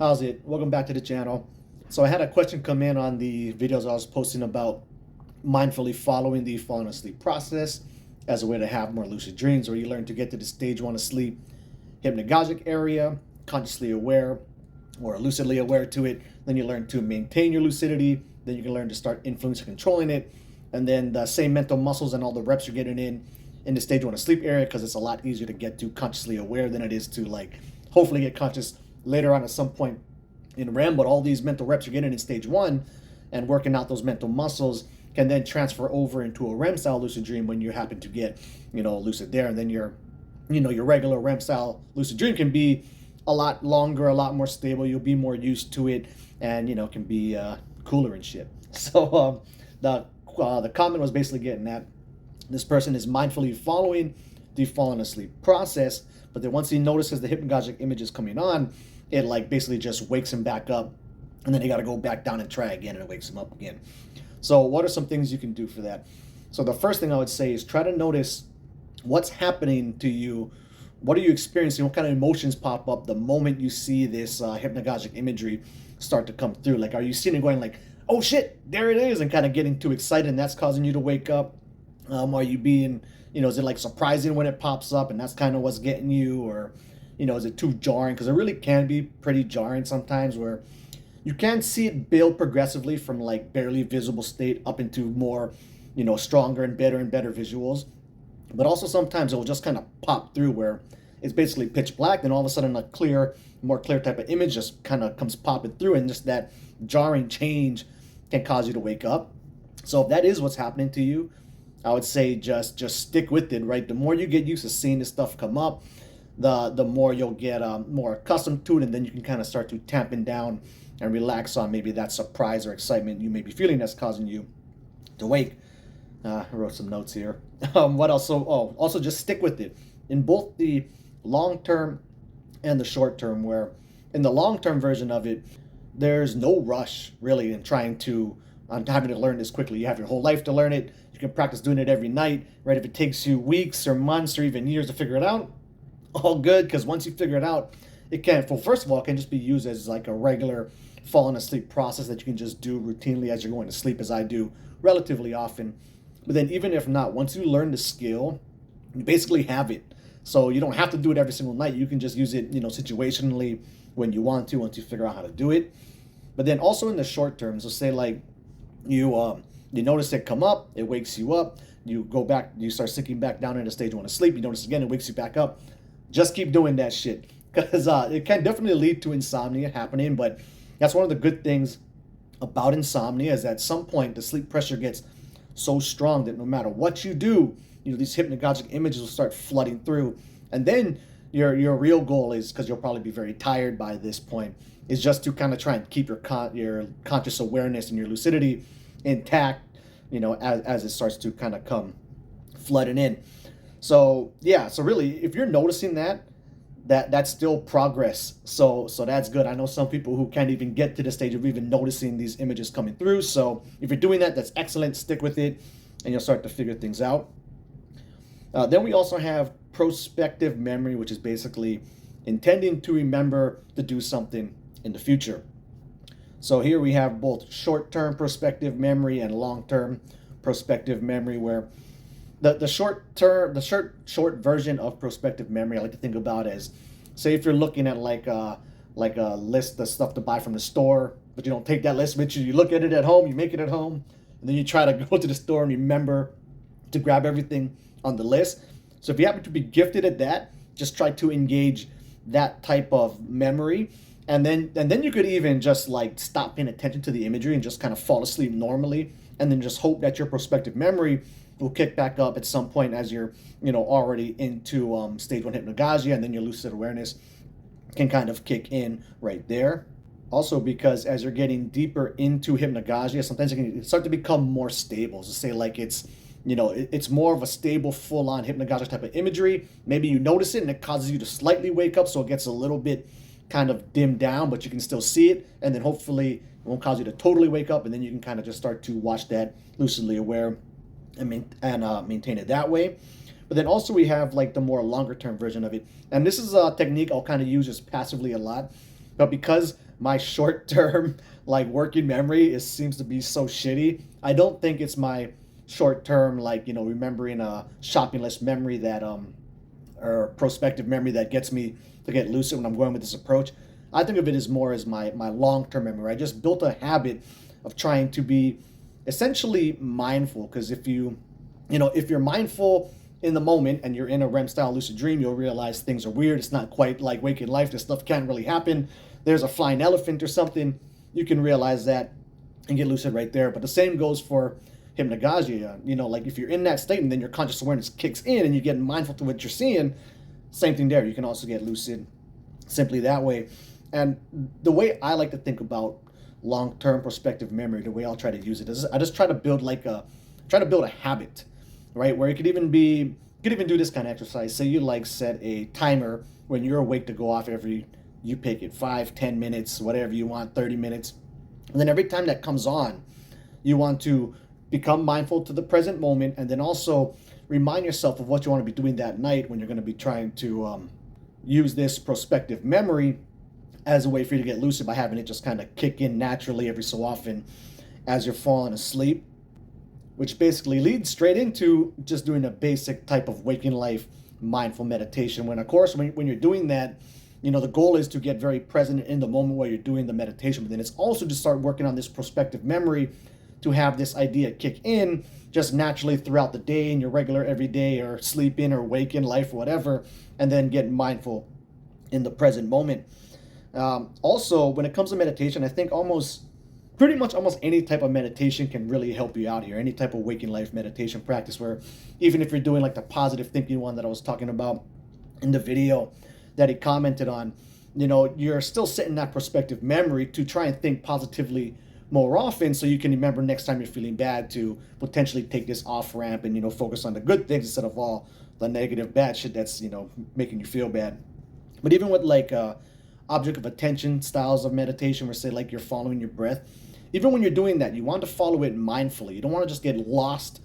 How's it? Welcome back to the channel. So I had a question come in on the videos I was posting about mindfully following the falling asleep process as a way to have more lucid dreams, where you learn to get to the stage one of sleep, hypnagogic area, consciously aware or lucidly aware to it. Then you learn to maintain your lucidity. Then you can learn to start influencing, controlling it. And then the same mental muscles and all the reps you're getting in the stage one of sleep area, because it's a lot easier to get to consciously aware than it is to like hopefully get conscious later on at some point in REM. But all these mental reps you're getting in stage one and working out those mental muscles can then transfer over into a REM style lucid dream when you happen to get, lucid there. And then your regular REM style lucid dream can be a lot longer, a lot more stable. You'll be more used to it, and can be cooler and shit. So the comment was basically getting at this person is mindfully following the falling asleep process, but then once he notices the hypnagogic images coming on, it like basically just wakes him back up, and then he got to go back down and try again, and it wakes him up again. So what are some things you can do for that? So the first thing I would say is try to notice what's happening to you. What are you experiencing? What kind of emotions pop up the moment you see this hypnagogic imagery start to come through? Like, are you seeing it going like, oh shit, there it is, and kind of getting too excited, and that's causing you to wake up? Are you being, is it like surprising when it pops up and that's kind of what's getting you? Or, is it too jarring? Because it really can be pretty jarring sometimes, where you can see it build progressively from like barely visible state up into more, stronger and better visuals. But also sometimes it will just kind of pop through where it's basically pitch black, then all of a sudden a more clear type of image just kind of comes popping through, and just that jarring change can cause you to wake up. So if that is what's happening to you, I would say just stick with it, right? The more you get used to seeing this stuff come up, the more you'll get more accustomed to it, and then you can kind of start to tamping down and relax on maybe that surprise or excitement you may be feeling that's causing you to wake. I wrote some notes here. What else? So, also just stick with it in both the long term and the short term, where in the long term version of it, there's no rush really in trying to having to learn this quickly. You have your whole life to learn it. You can practice doing it every night, right? If it takes you weeks or months or even years to figure it out, all good, because once you figure it out, it can, well, first of all, it can just be used as like a regular falling asleep process that you can just do routinely as you're going to sleep, as I do relatively often. But then even if not, once you learn the skill, you basically have it. So you don't have to do it every single night. You can just use it, situationally when you want to, once you figure out how to do it. But then also in the short term, so say like you notice it come up, it wakes you up, you go back, you start sinking back down into stage one of sleep, you notice again, it wakes you back up. Just keep doing that shit, because it can definitely lead to insomnia happening. But that's one of the good things about insomnia, is that at some point the sleep pressure gets so strong that no matter what you do, these hypnagogic images will start flooding through. And then your real goal is, because you'll probably be very tired by this point, is just to kind of try and keep your conscious awareness and your lucidity intact, as it starts to kind of come flooding in. So yeah, so really, if you're noticing that's still progress. So that's good. I know some people who can't even get to the stage of even noticing these images coming through. So if you're doing that, that's excellent. Stick with it, and you'll start to figure things out. Then we also have prospective memory, which is basically intending to remember to do something in the future. So here we have both short-term prospective memory and long-term prospective memory, where the short version of prospective memory I like to think about as, say if you're looking at like a list of stuff to buy from the store, but you don't take that list with you. You look at it at home, you make it at home, and then you try to go to the store and remember to grab everything on the list. So if you happen to be gifted at that, just try to engage that type of memory. And then you could even just like stop paying attention to the imagery and just kind of fall asleep normally, and then just hope that your prospective memory will kick back up at some point as you're already into stage one hypnagogia, and then your lucid awareness can kind of kick in right there. Also, because as you're getting deeper into hypnagogia, sometimes it can start to become more stable. So say like it's more of a stable, full-on hypnagogic type of imagery. Maybe you notice it and it causes you to slightly wake up, so it gets a little bit kind of dimmed down, but you can still see it, and then hopefully it won't cause you to totally wake up, and then you can kind of just start to watch that lucidly aware and maintain it that way. But then also we have like the more longer term version of it, and this is a technique I'll kind of use just passively a lot. But because my short-term like working memory seems to be so shitty, I don't think it's my short-term like, remembering a shopping list memory that or prospective memory that gets me to get lucid when I'm going with this approach. I think of it as more as my long-term memory. I just built a habit of trying to be essentially mindful, because if you're mindful in the moment and you're in a REM style lucid dream, you'll realize things are weird. It's not quite like waking life. This stuff can't really happen. There's a flying elephant or something. You can realize that and get lucid right there. But the same goes for hypnagogia. Like if you're in that state and then your conscious awareness kicks in and you get mindful to what you're seeing, same thing there. You can also get lucid simply that way. And the way I like to think about long-term prospective memory, the way I'll try to use it is I just try to build a habit, right? Where you could even do this kind of exercise. Say you like set a timer when you're awake to go off you pick it, 5, 10 minutes, whatever you want, 30 minutes. And then every time that comes on, you want to become mindful to the present moment, and then also remind yourself of what you want to be doing that night when you're going to be trying to use this prospective memory as a way for you to get lucid, by having it just kind of kick in naturally every so often as you're falling asleep, which basically leads straight into just doing a basic type of waking life mindful meditation. When, of course, when you're doing that, the goal is to get very present in the moment while you're doing the meditation, but then it's also to start working on this prospective memory to have this idea kick in just naturally throughout the day in your regular everyday or sleep in or wake in life or whatever, and then get mindful in the present moment. Also, when it comes to meditation, I think pretty much almost any type of meditation can really help you out here. Any type of waking life meditation practice, where even if you're doing like the positive thinking one that I was talking about in the video that he commented on, you're still setting that prospective memory to try and think positively more often, so you can remember next time you're feeling bad to potentially take this off ramp and focus on the good things instead of all the negative bad shit that's making you feel bad. But even with like object of attention styles of meditation, where say like you're following your breath, even when you're doing that, you want to follow it mindfully. You don't want to just get lost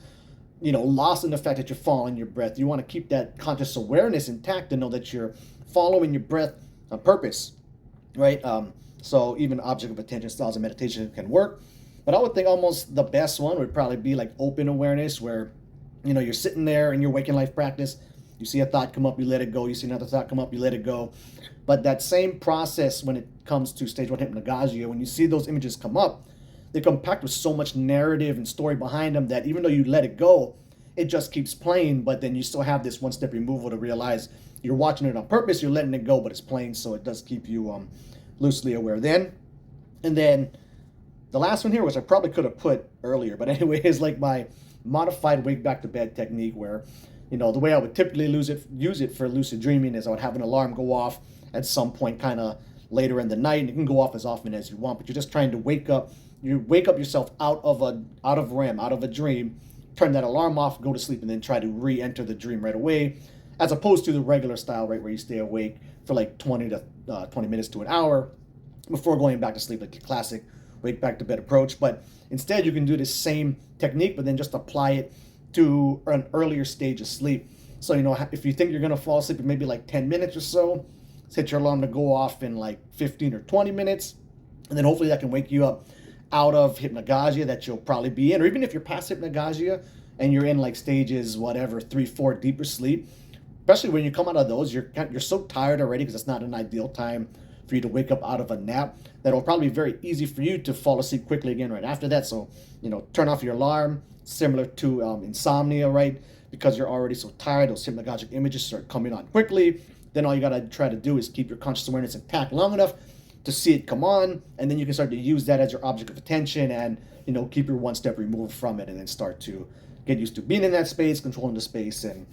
in the fact that you're following your breath. You want to keep that conscious awareness intact and know that you're following your breath on purpose, right? So even object of attention styles of meditation can work. But I would think almost the best one would probably be like open awareness, where you're sitting there in your waking life practice. You see a thought come up, you let it go. You see another thought come up, you let it go. But that same process when it comes to stage 1 hypnagogia, when you see those images come up, they come packed with so much narrative and story behind them that even though you let it go, it just keeps playing. But then you still have this one step removal to realize you're watching it on purpose, you're letting it go, but it's playing, so it does keep you lucidly aware then. And then the last one here, which I probably could have put earlier, but anyway, is like my modified wake back to bed technique, where the way I would typically use it for lucid dreaming is I would have an alarm go off at some point kind of later in the night, and it can go off as often as you want, but you're just trying to wake up yourself out of REM, out of a dream, turn that alarm off, go to sleep, and then try to re-enter the dream right away, as opposed to the regular style, right, where you stay awake for like 20 minutes to an hour before going back to sleep, like the classic wake back to bed approach. But instead, you can do this same technique, but then just apply it to an earlier stage of sleep. So, if you think you're going to fall asleep in maybe like 10 minutes or so, set your alarm to go off in like 15 or 20 minutes. And then hopefully that can wake you up out of hypnagogia that you'll probably be in. Or even if you're past hypnagogia and you're in like stages, 3, 4 deeper sleep, especially when you come out of those, you're so tired already, because it's not an ideal time for you to wake up out of a nap, that it'll probably be very easy for you to fall asleep quickly again right after that. So, turn off your alarm, similar to insomnia, right? Because you're already so tired, those hypnagogic images start coming on quickly. Then all you got to try to do is keep your conscious awareness intact long enough to see it come on, and then you can start to use that as your object of attention, and keep your one step removed from it, and then start to get used to being in that space, controlling the space, and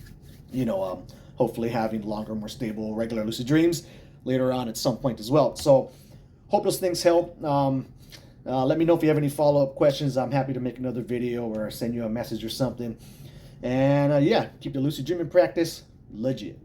hopefully having longer, more stable, regular lucid dreams later on at some point as well. So hope those things help. Let me know if you have any follow-up questions. I'm happy to make another video or send you a message or something. And yeah, keep the lucid dreaming practice legit.